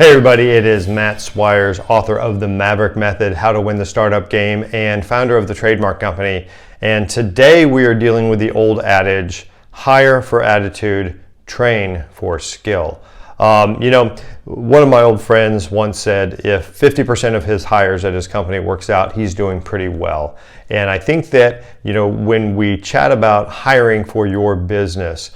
Hey everybody, it is Matt Swires, author of The Maverick Method, How to Win the Startup Game, and founder of the Trademark Company. And today we are dealing with the old adage, hire for attitude, train for skill. One of my old friends once said if 50% of his hires at his company works out, he's doing pretty well. And I think that, when we chat about hiring for your business,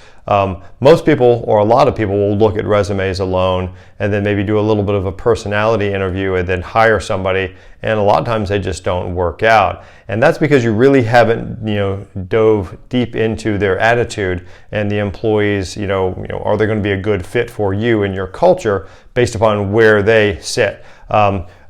most people, or a lot of people, will look at resumes alone and then maybe do a little bit of a personality interview and then hire somebody, and a lot of times they just don't work out. And that's because you really haven't dove deep into their attitude and the employees. Are they going to be a good fit for you and your culture based upon where they sit?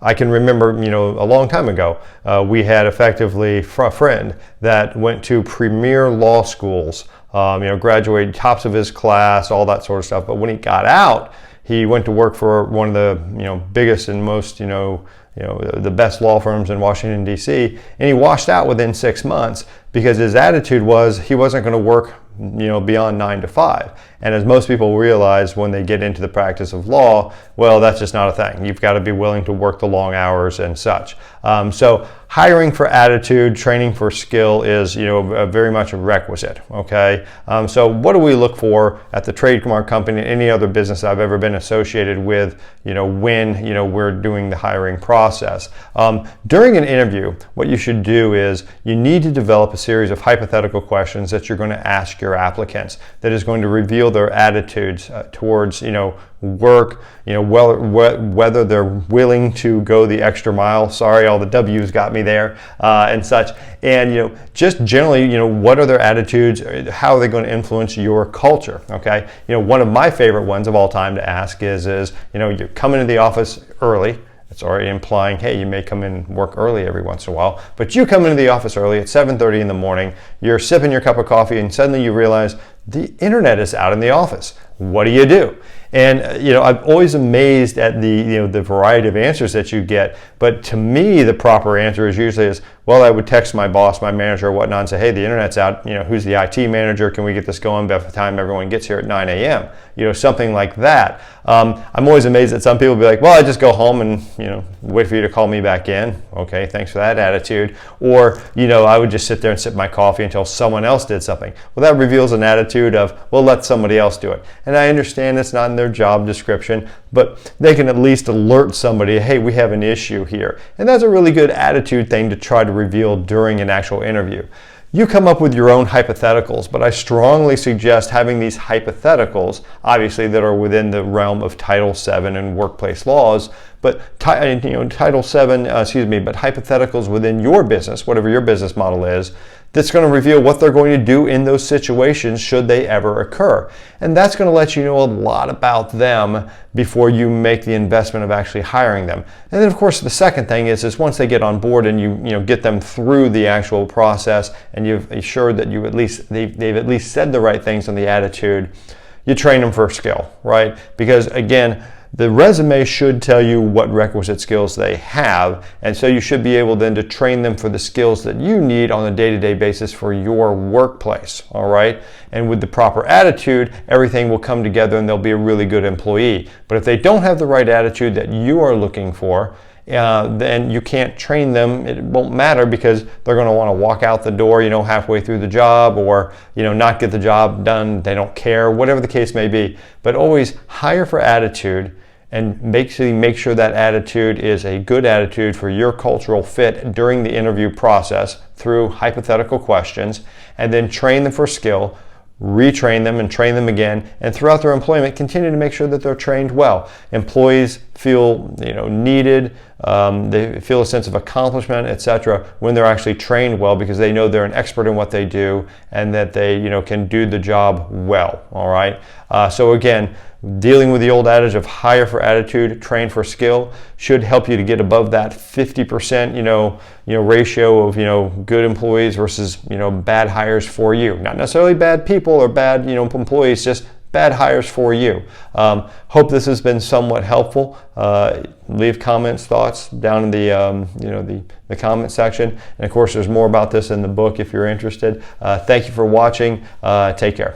I can remember, a long time ago, we had effectively a friend that went to premier law schools, graduated tops of his class, all that sort of stuff. But when he got out, he went to work for one of the, biggest and most, the best law firms in Washington, D.C. And he washed out within 6 months because his attitude was he wasn't going to work beyond 9 to 5. And as most people realize when they get into the practice of law, well, that's just not a thing. You've got to be willing to work the long hours and such. So hiring for attitude, training for skill is, very much a requisite. Okay. So what do we look for at the Trademark Company and any other business I've ever been associated with, when, we're doing the hiring process? During an interview, what you should do is you need to develop a series of hypothetical questions that you're going to ask your applicants that is going to reveal their attitudes towards, work, whether they're willing to go the extra mile. Sorry, all the W's got me there, and such. And, just generally, what are their attitudes? How are they going to influence your culture? Okay. One of my favorite ones of all time to ask is you come into the office early. It's already implying, hey, you may come in and work early every once in a while, but you come into the office early at 7:30 in the morning, you're sipping your cup of coffee, and suddenly you realize the internet is out in the office. What do? And I'm always amazed at the variety of answers that you get. But to me, the proper answer is usually well, I would text my boss, my manager, or whatnot, and say, hey, the internet's out. Who's the IT manager? Can we get this going by the time everyone gets here at 9 a.m.? Something like that. I'm always amazed that some people be like, well, I just go home and wait for you to call me back in. Okay, thanks for that attitude. Or I would just sit there and sip my coffee until someone else did something. Well, that reveals an attitude of, well, let somebody else do it. And I understand it's not in their job description, but they can at least alert somebody, hey, we have an issue here. And that's a really good attitude thing to try to reveal during an actual interview. You come up with your own hypotheticals, but I strongly suggest having these hypotheticals, obviously, that are within the realm of Title VII and workplace laws, but Title VII, but hypotheticals within your business, whatever your business model is, that's going to reveal what they're going to do in those situations should they ever occur. And that's going to let you know a lot about them before you make the investment of actually hiring them. And then, of course, the second thing is once they get on board and you get them through the actual process and you've assured that they've at least said the right things on the attitude, you train them for skill, right? Because again, the resume should tell you what requisite skills they have, and so you should be able then to train them for the skills that you need on a day-to-day basis for your workplace, all right? And with the proper attitude, everything will come together and they'll be a really good employee. But if they don't have the right attitude that you are looking for, then you can't train them. It won't matter because they're going to want to walk out the door, halfway through the job, or, not get the job done. They don't care, whatever the case may be. But always hire for attitude and make sure that attitude is a good attitude for your cultural fit during the interview process through hypothetical questions, and then train them for skill, retrain them and train them again, and throughout their employment continue to make sure that they're trained well. Employees feel needed, they feel a sense of accomplishment, etc., when they're actually trained well because they know they're an expert in what they do and that they can do the job well. All right. So again, dealing with the old adage of hire for attitude, train for skill should help you to get above that 50% ratio of good employees versus bad hires for you. Not necessarily bad people or bad employees, just bad hires for you. Hope this has been somewhat helpful. Leave comments, thoughts down in the comment section. And of course, there's more about this in the book if you're interested. Thank you for watching. Take care.